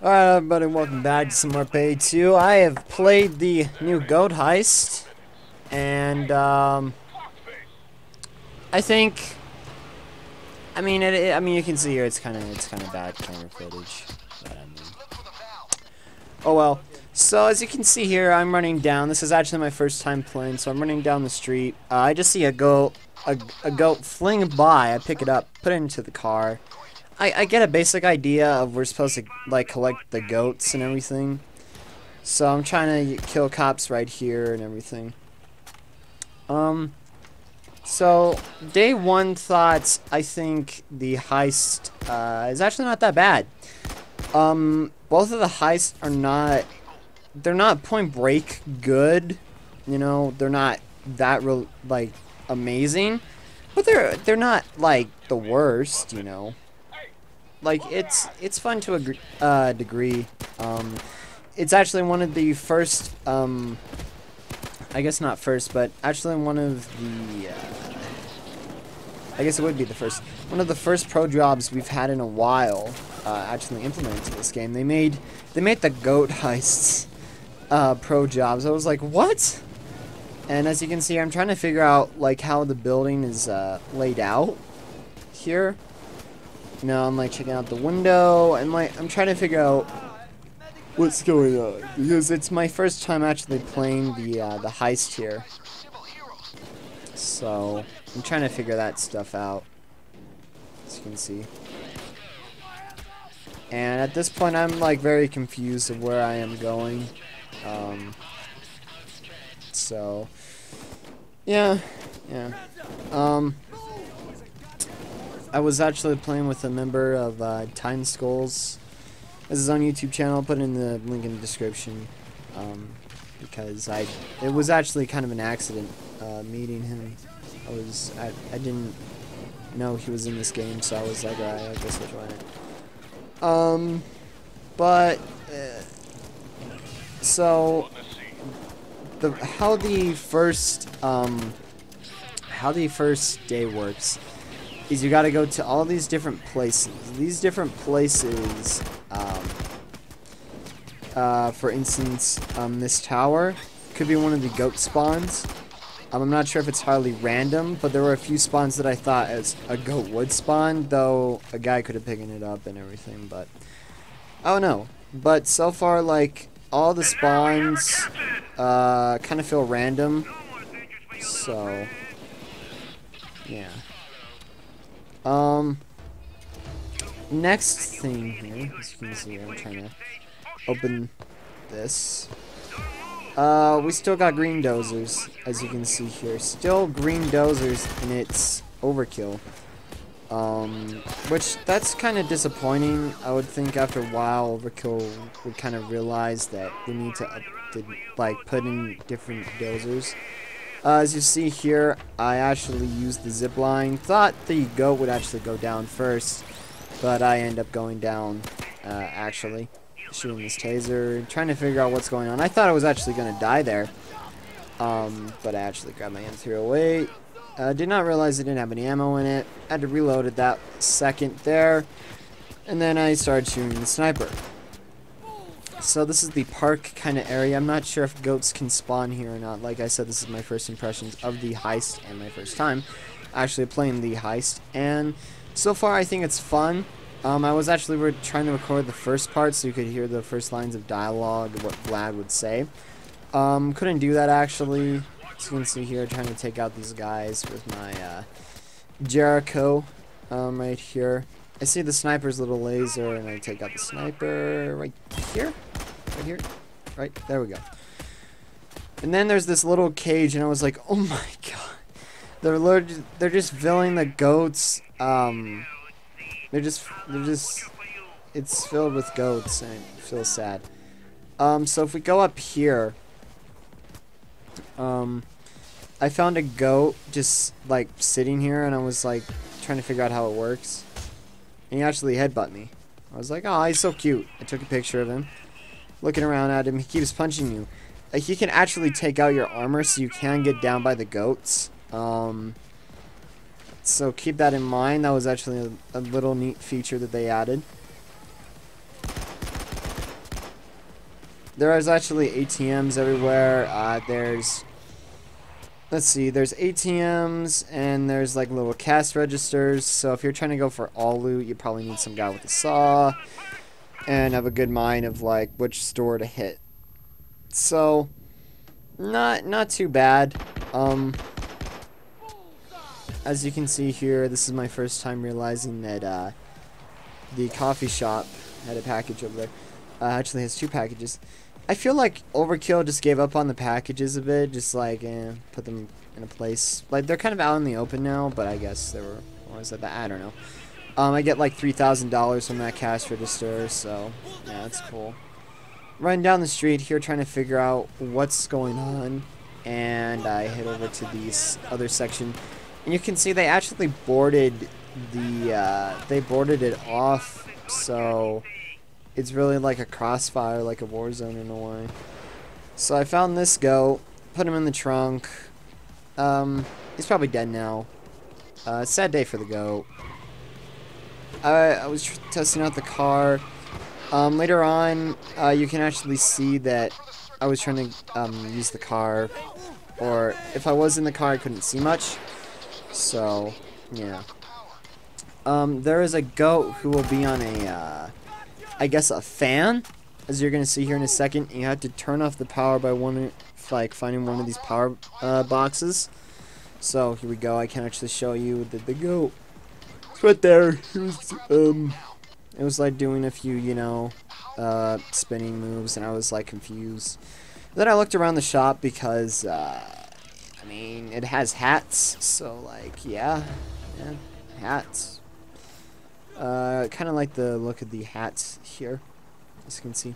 Alright everybody, welcome back to some more Payday 2. I have played the new goat heist, and I think, I mean you can see here it's kind of bad camera footage, but I mean, oh well. So as you can see here, I'm running down. This is actually my first time playing, so I'm running down the street. I just see a goat fling by. I pick it up, put it into the car. I get a basic idea of we're supposed to like collect the goats and everything. So I'm trying to kill cops right here and everything. So day one thoughts, I think the heist is actually not that bad. Both of the heists are they're not point break good. You know, they're not that real like amazing, but they're not like the worst, you know. Like it's fun to a degree. It's actually one of the first, I guess not first, but actually one of the, I guess it would be the first, one of the first pro jobs we've had in a while, actually implemented to this game. They made the goat heists, pro jobs. I was like, what? And as you can see, I'm trying to figure out like how the building is laid out here. You know, I'm like checking out the window, and like I'm trying to figure out what's going on because it's my first time actually playing the heist here. So I'm trying to figure that stuff out, as you can see. And at this point, I'm like very confused of where I am going. So yeah. I was actually playing with a member of Time Skulls. This is on YouTube channel. I'll put it in the link in the description, because it was actually kind of an accident meeting him. I didn't know he was in this game, so I was like, alright, I guess I'll try it. But so how the first day works is you got to go to all these different places. These different places, for instance, this tower could be one of the goat spawns. I'm not sure if it's hardly random, but there were a few spawns that I thought as a goat would spawn, though a guy could have picked it up and everything, but I don't know. But so far, like, all the spawns kind of feel random, so yeah. Next thing here, as you can see, I'm trying to open this. We still got green dozers, as you can see here. Still green dozers, and it's overkill. Which, that's kind of disappointing. I would think after a while, Overkill would kind of realize that we need to like, put in different dozers. As you see here, I actually used the zip line. Thought the goat would actually go down first, but I end up going down, actually. Shooting this taser, trying to figure out what's going on. I thought I was actually going to die there, but I actually grabbed my M308. Did not realize it didn't have any ammo in it. Had to reload it that second there, and then I started shooting the sniper. So this is the park kind of area. I'm not sure if goats can spawn here or not. Like I said, this is my first impressions of the heist and my first time actually playing the heist. And so far, I think it's fun. I was actually trying to record the first part so you could hear the first lines of dialogue, what Vlad would say. Couldn't do that actually. As you can see here, trying to take out these guys with my Jericho right here. I see the sniper's little laser, and I take out the sniper right here. Right here. Right, there we go. And then there's this little cage, and I was like, oh my god. They're just filling the goats. It's filled with goats, and it feels sad. So if we go up here, I found a goat just, like, sitting here, and I was, like, trying to figure out how it works. And he actually headbutt me. I was like, oh, he's so cute. I took a picture of him. Looking around at him, he keeps punching you. He can actually take out your armor, so you can get down by the goats. So keep that in mind. That was actually a little neat feature that they added. there is actually ATMs everywhere. Let's see, there's ATMs and there's like little cash registers. So if you're trying to go for all loot, you probably need some guy with a saw and have a good mind of like which store to hit. So not too bad. As you can see here, this is my first time realizing that the coffee shop had a package over there. Actually has 2 packages. I feel like Overkill just gave up on the packages a bit, just like put them in a place. Like they're kind of out in the open now, but I guess they were always at that. I don't know. I get like $3,000 from that cash register, so yeah, that's cool. Running down the street here, trying to figure out what's going on, and I head over to the other section, and you can see they actually boarded it off, so it's really like a crossfire, like a war zone in a way. So I found this goat, put him in the trunk. He's probably dead now. Sad day for the goat. I was testing out the car. Later on, you can actually see that I was trying to use the car, or if I was in the car, I couldn't see much. So, yeah. There is a goat who will be on a, I guess a fan, as you're gonna see here in a second. You have to turn off the power by finding one of these power boxes. So here we go. I can actually show you the goat. It's right there. It was like doing a few, you know, spinning moves, and I was like confused. Then I looked around the shop because I mean it has hats, so like yeah, hats. Kind of like the look of the hats here, as you can see.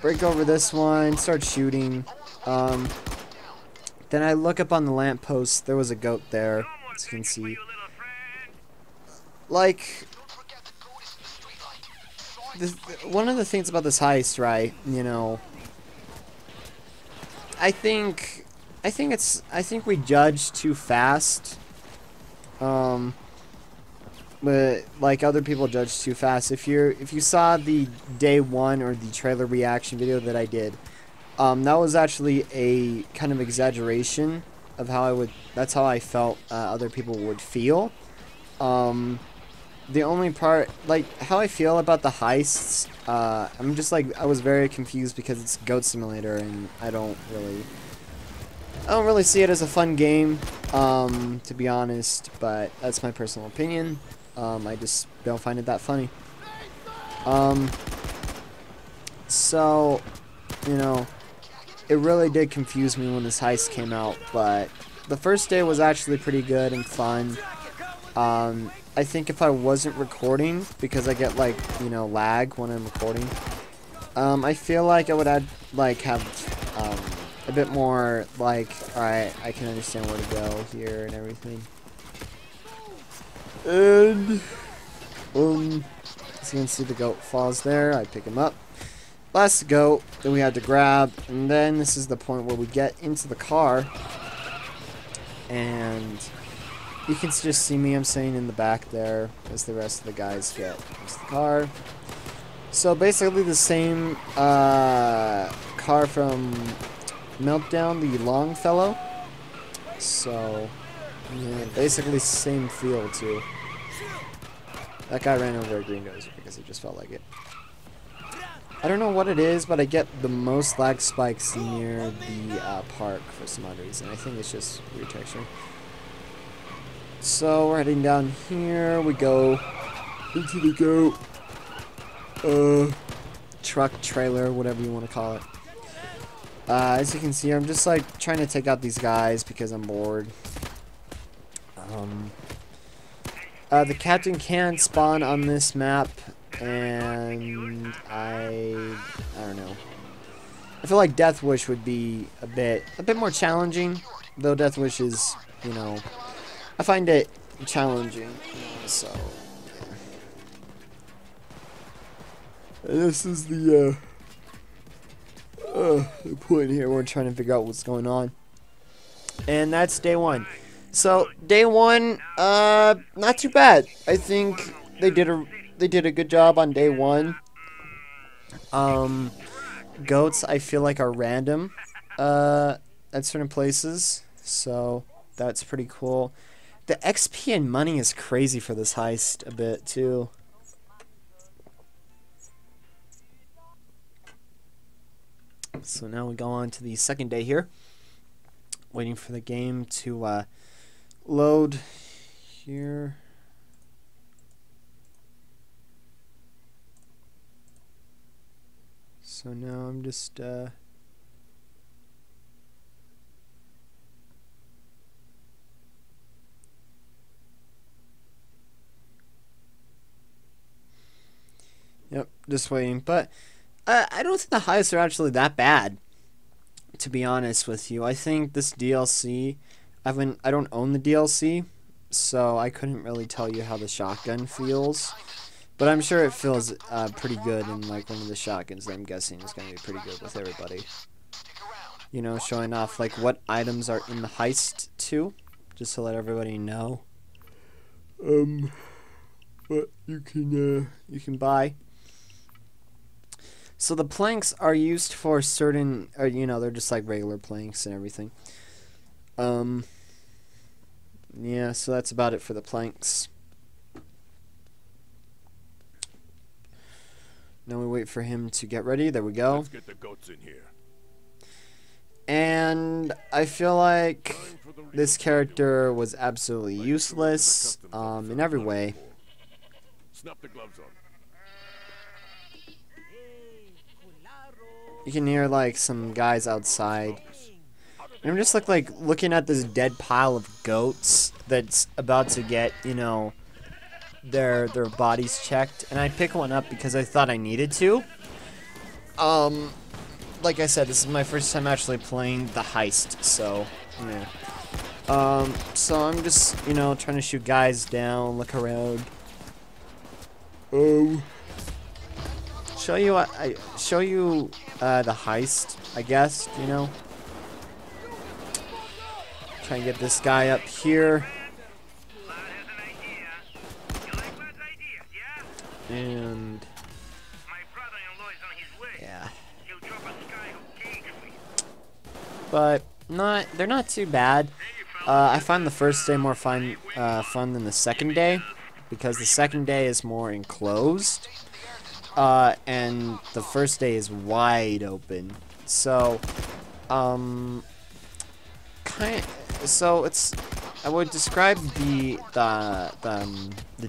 Break over this one, start shooting. Then I look up on the lamppost, there was a goat there, as you can see. Like, one of the things about this heist, right, you know, I think we judge too fast. But like other people judge too fast. If you saw the day 1 or the trailer reaction video that I did, that was actually a kind of exaggeration of how that's how I felt other people would feel. The only part, like how I feel about the heists, I'm just like, I was very confused because it's Goat Simulator and I don't really see it as a fun game, to be honest, but that's my personal opinion. I just don't find it that funny. So, you know, it really did confuse me when this heist came out, but the first day was actually pretty good and fun. I think if I wasn't recording, because I get like, you know, lag when I'm recording, I feel like I would have a bit more like, alright, I can understand where to go here and everything. And as you can see, the goat falls there. I pick him up. Last goat that we had to grab, and then this is the point where we get into the car, and you can just see me. I'm staying in the back there as the rest of the guys get into the car. So basically, the same car from Meltdown, the Longfellow. So yeah, basically same feel too. That guy ran over a green dozer because it just felt like it. I don't know what it is, but I get the most lag spikes near the park for some odd reason. I think it's just weird texture. So we're heading down here. We go into the goat truck, trailer, whatever you want to call it. As you can see, I'm just like trying to take out these guys because I'm bored. The captain can spawn on this map, and I don't know. I feel like Death Wish would be a bit more challenging, though Death Wish is, you know, I find it challenging, so yeah. This is the point here. We're trying to figure out what's going on, and that's day 1. So day 1, not too bad. I think they did a good job on day 1. goats I feel like are random at certain places, so that's pretty cool. The XP and money is crazy for this heist a bit too. So now we go on to the second day here, waiting for the game to load here. So now I'm just yep, just waiting. But I don't think the heists are actually that bad, to be honest with you. I think this DLC, I don't own the DLC, so I couldn't really tell you how the shotgun feels. But I'm sure it feels pretty good, and like one of the shotguns that I'm guessing is going to be pretty good with everybody. You know, showing off like what items are in the heist too, just to let everybody know. What you can buy. So the planks are used for certain, or you know, they're just like regular planks and everything. Yeah, so that's about it for the planks. Now we wait for him to get ready. There we go. Let's get the goats in here. And I feel like this character was absolutely useless in every way. Snap the gloves on. You can hear like some guys outside. And I'm just like looking at this dead pile of goats that's about to get, you know, their bodies checked, and I pick one up because I thought I needed to. Like I said, this is my first time actually playing the heist, so yeah. So I'm just, you know, trying to shoot guys down, look around. Show you the heist, I guess, you know. Try and get this guy up here. And yeah, but they're not too bad. I find the first day more fun than the second day, because the second day is more enclosed, and the first day is wide open. So, so it's, I would describe the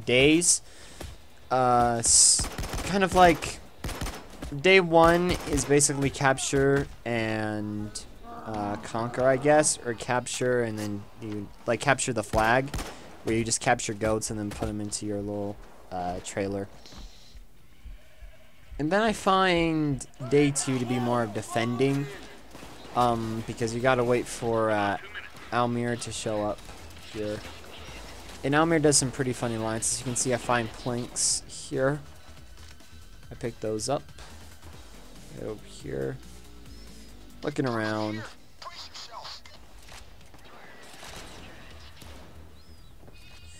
days. Kind of like day one is basically capture and conquer, I guess, or capture and then you like capture the flag, where you just capture goats and then put them into your little trailer. And then I find day two to be more of defending, because you gotta wait for Almir to show up here. And Almir does some pretty funny lines. As you can see, I find planks here. I pick those up. Get over here. Looking around.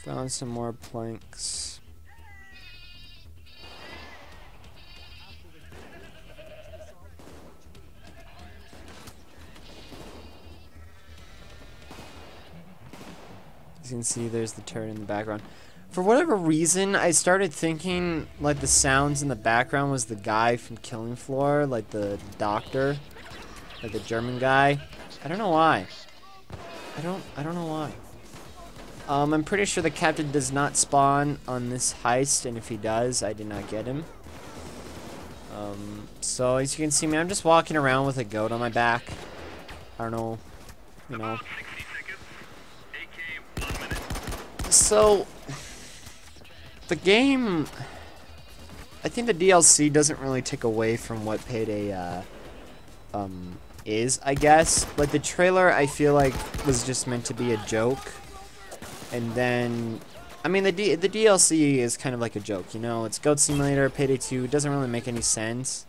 Found some more planks. As you can see, there's the turret in the background. For whatever reason, I started thinking like the sounds in the background was the guy from Killing Floor, like the doctor, like the German guy. I don't know why. I don't know why. I'm pretty sure the captain does not spawn on this heist, and if he does, I did not get him. So as you can see, man, I'm just walking around with a goat on my back. I don't know, you know. So, the game, I think the DLC doesn't really take away from what Payday is, I guess. Like, the trailer, I feel like, was just meant to be a joke. And then, I mean, the DLC is kind of like a joke, you know? It's Goat Simulator, Payday 2, it doesn't really make any sense.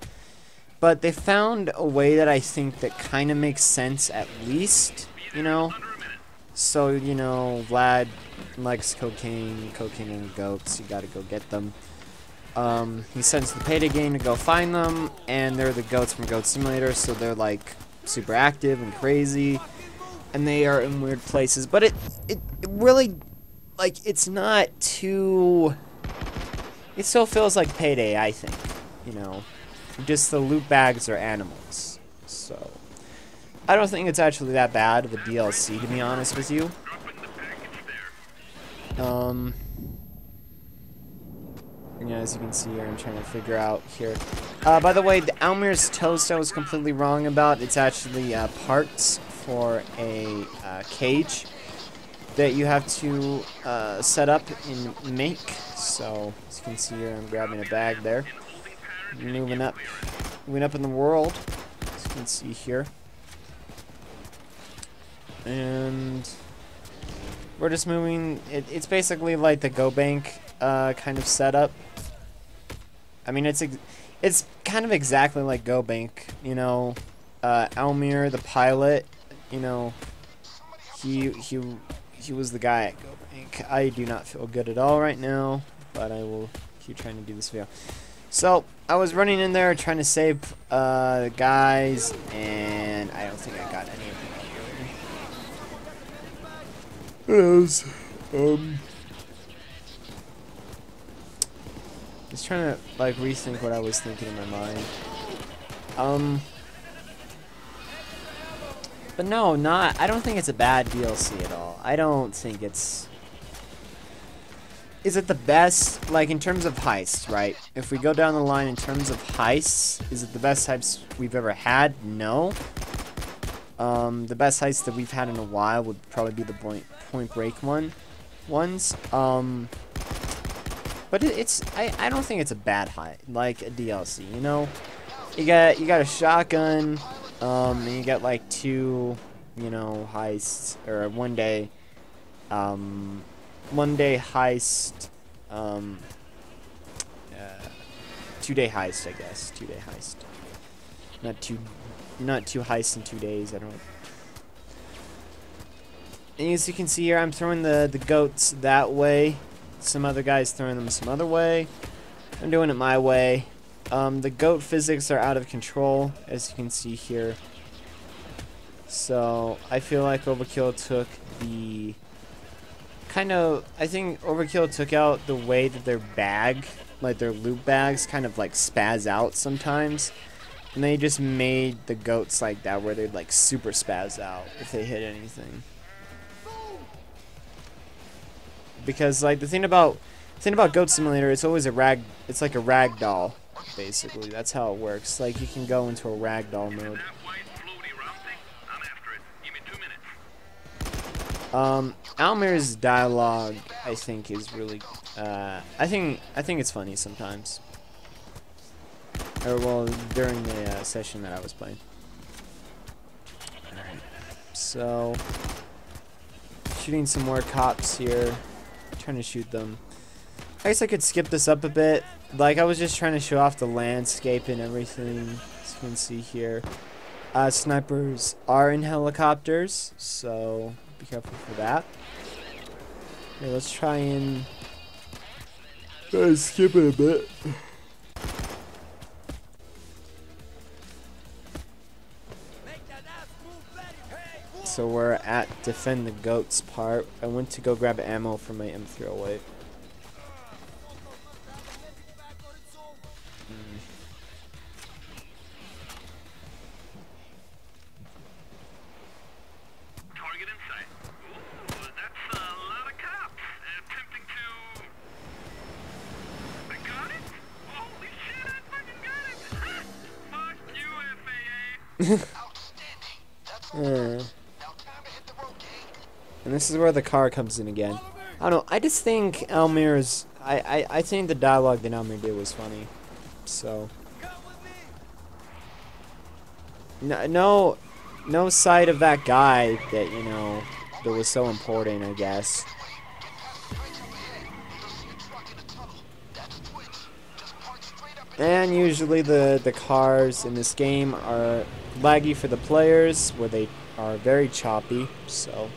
But they found a way that I think that kind of makes sense at least, you know? So, you know, Vlad likes cocaine and goats, you gotta go get them. He sends the Payday gang to go find them, and they're the goats from Goat Simulator, so they're like super active and crazy, and they are in weird places. But it really, like, it's not too. It still feels like Payday, I think. You know, just the loot bags are animals, so I don't think it's actually that bad of a DLC, to be honest with you. Yeah, as you can see here, I'm trying to figure out here. By the way, the Almir's toast I was completely wrong about. It's actually parts for a cage that you have to set up and make. So, as you can see here, I'm grabbing a bag there. Moving up in the world, as you can see here. And we're just moving. It's basically like the Go Bank kind of setup. I mean, it's kind of exactly like Go Bank, you know. Almir, the pilot, you know, he was the guy at Go Bank. I do not feel good at all right now, but I will keep trying to do this video. So I was running in there trying to save the guys, and I don't think I got any of them. Yes. Just trying to like rethink what I was thinking in my mind. But no, I don't think it's a bad DLC at all. I don't think it's. Is it the best, like in terms of heists, right? If we go down the line in terms of heists, is it the best heists we've ever had? No. The best heists that we've had in a while would probably be the Point Break ones. But I don't think it's a bad heist, like a DLC, you know? You got a shotgun, and you got like 2, you know, heists, or one day heist, 2-day heist, I guess, 2-day heist. Not two heists in 2 days, I don't. And as you can see here, I'm throwing the goats that way. Some other guys throwing them some other way. I'm doing it my way. The goat physics are out of control, as you can see here. So I feel like Overkill took the I think Overkill took out the way that their bag, like their loot bags, kind of like spaz out sometimes. And they just made the goats like that, where they'd like super spaz out if they hit anything. Because like the thing about Goat Simulator, it's always it's like a rag doll, basically. That's how it works. Like you can go into a rag doll mode. Almir's dialogue, I think, is really I think it's funny sometimes. Or well, during the session that I was playing. Alright. So shooting some more cops here. Trying to shoot them. I guess I could skip this up a bit. Like I was just trying to show off the landscape and everything. As you can see here, snipers are in helicopters, so be careful for that. Okay, let's try and skip it a bit. So we're at defend the goats part. I went to go grab ammo for my M308. Target in sight. Ooh, that's a lot of cops attempting to. I got it? Holy shit, I fucking got it! Fuck you, FAA! Outstanding. That's all. And this is where the car comes in again. I don't know. I just think Almir's. I think the dialogue that Almir did was funny. So. No side of that guy that, you know, that was so important, I guess. And usually the cars in this game are laggy for the players, where they are very choppy, so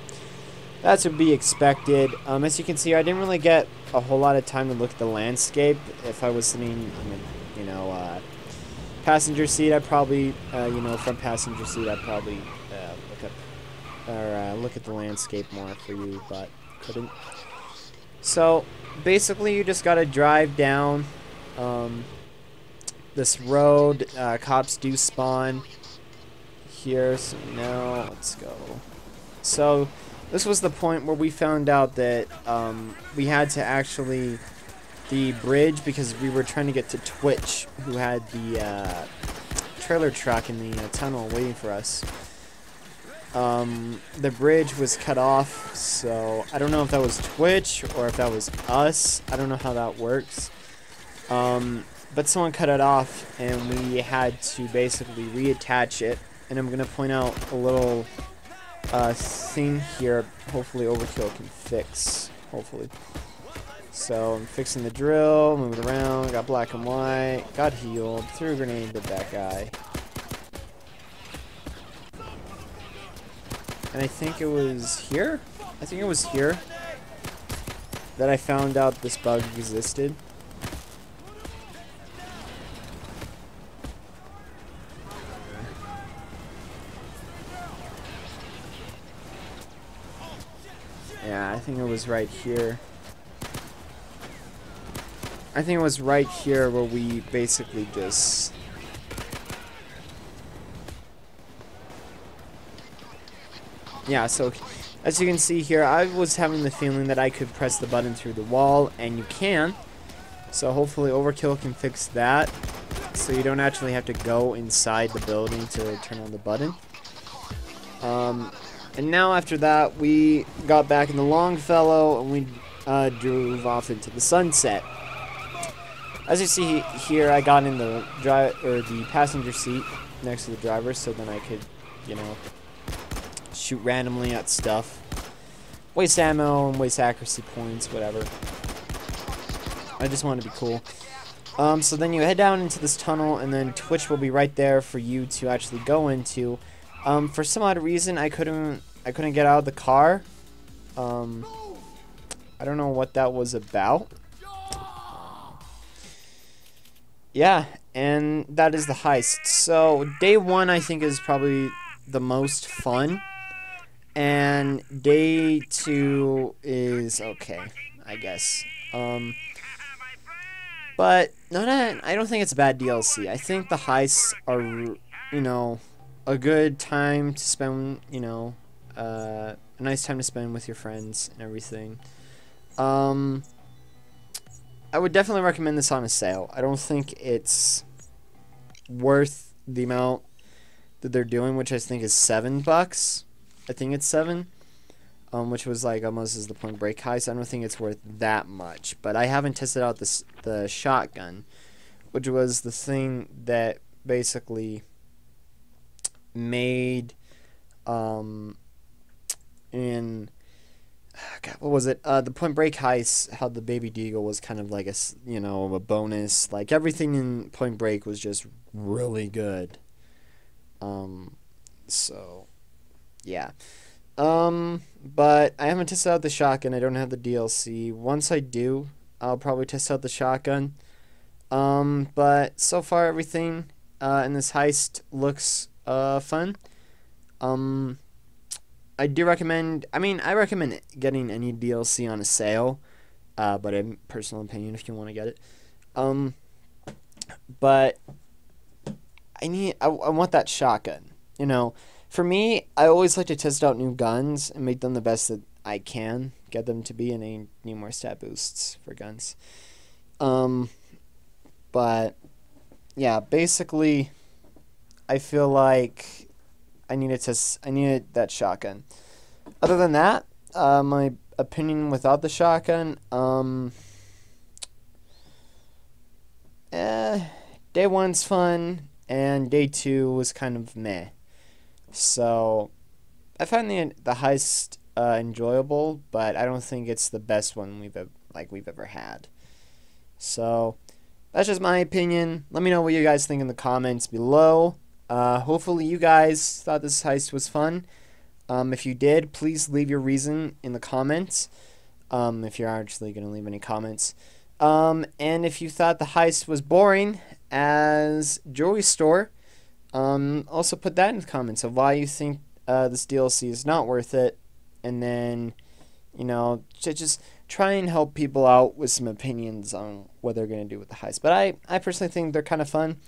that's to be expected. As you can see, I didn't really get a whole lot of time to look at the landscape. If I was sitting in the, passenger seat, I'd probably, front passenger seat, I'd probably look at the landscape more for you, but couldn't. So basically, you just gotta drive down this road. Cops do spawn here, so now let's go. So this was the point where we found out that we had to actually the bridge, because we were trying to get to Twitch, who had the trailer truck in the tunnel waiting for us. The bridge was cut off, so I don't know if that was Twitch or if that was us. I don't know how that works. But someone cut it off, and we had to basically reattach it. And I'm going to point out a little thing here, hopefully Overkill can fix, hopefully. So I'm fixing the drill, moving around, got black and white, got healed, threw a grenade at that guy. And I think it was here? I think it was here that I found out this bug existed. Yeah, I think it was right here. I think it was right here where we basically just... Yeah, so as you can see here, I was having the feeling that I could press the button through the wall, and you can. So hopefully Overkill can fix that, so you don't actually have to go inside the building to turn on the button. And now after that, we got back in the Longfellow, and we drove off into the sunset. As you see here, I got in the the passenger seat next to the driver, so then I could, shoot randomly at stuff, waste ammo and waste accuracy points, whatever. I just want to be cool. So then you head down into this tunnel, and then Twitch will be right there for you to actually go into. For some odd reason, I couldn't get out of the car. I don't know what that was about. Yeah, and that is the heist. So day 1, I think, is probably the most fun, and day 2 is okay, I guess. But I don't think it's a bad DLC. I think the heists are, a good time to spend, a nice time to spend with your friends and everything. I would definitely recommend this on a sale. I don't think it's worth the amount that they're doing, which I think is $7. I think it's 7, which was like almost as the Point Break heist. I don't think it's worth that much. But I haven't tested out the shotgun, which was the thing that basically made God, what was it? The Point Break heist, how the Baby Deagle was kind of like a bonus. Like everything in Point Break was just really good. So yeah. But I haven't tested out the shotgun. I don't have the DLC. Once I do, I'll probably test out the shotgun. But so far everything in this heist looks fun. I do recommend, I recommend getting any DLC on a sale, but in personal opinion, if you want to get it. But I want that shotgun. For me, I always like to test out new guns and make them the best that I can get them to be, and I need more stat boosts for guns. But yeah, basically, I feel like I needed that shotgun. Other than that, my opinion without the shotgun, day 1's fun, and day 2 was kind of meh. So I find the heist enjoyable, but I don't think it's the best one we've ever had. So that's just my opinion. Let me know what you guys think in the comments below. Hopefully you guys thought this heist was fun. If you did, please leave your reason in the comments. if you're actually going to leave any comments. And if you thought the heist was boring as jewelry store, also put that in the comments of why you think this DLC is not worth it. And then, you know, just try and help people out with some opinions on what they're going to do with the heist. But I personally think they're kind of fun.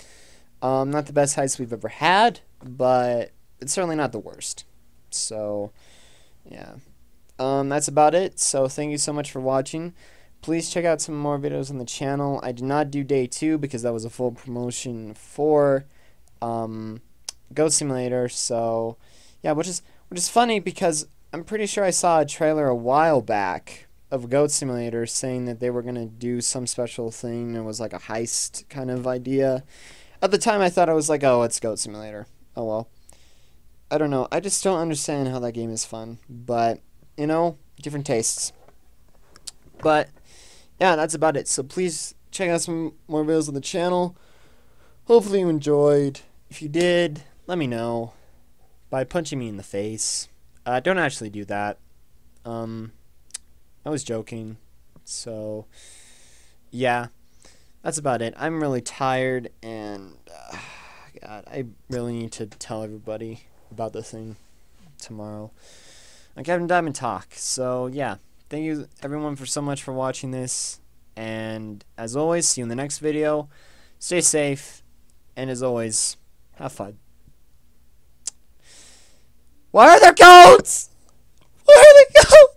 Not the best heist we've ever had, but it's certainly not the worst. So, yeah. That's about it. So, thank you so much for watching. Please check out some more videos on the channel. I did not do day 2 because that was a full promotion for Goat Simulator. So, yeah, which is funny because I'm pretty sure I saw a trailer a while back of Goat Simulator saying that they were going to do some special thing. It was like a heist kind of idea. At the time, I thought it was like, oh, it's Goat Simulator. Oh, well. I don't know. I just don't understand how that game is fun. But, you know, different tastes. But, yeah, that's about it. So please check out some more videos on the channel. Hopefully you enjoyed. If you did, let me know by punching me in the face. Don't actually do that. I was joking. So, yeah, that's about it. I'm really tired, and God, I really need to tell everybody about this thing tomorrow. Like Kevin Diamond Talk. So, yeah, thank you everyone for so much for watching this. And as always, see you in the next video. Stay safe, and as always, have fun. Why are there goats? Why are there goats?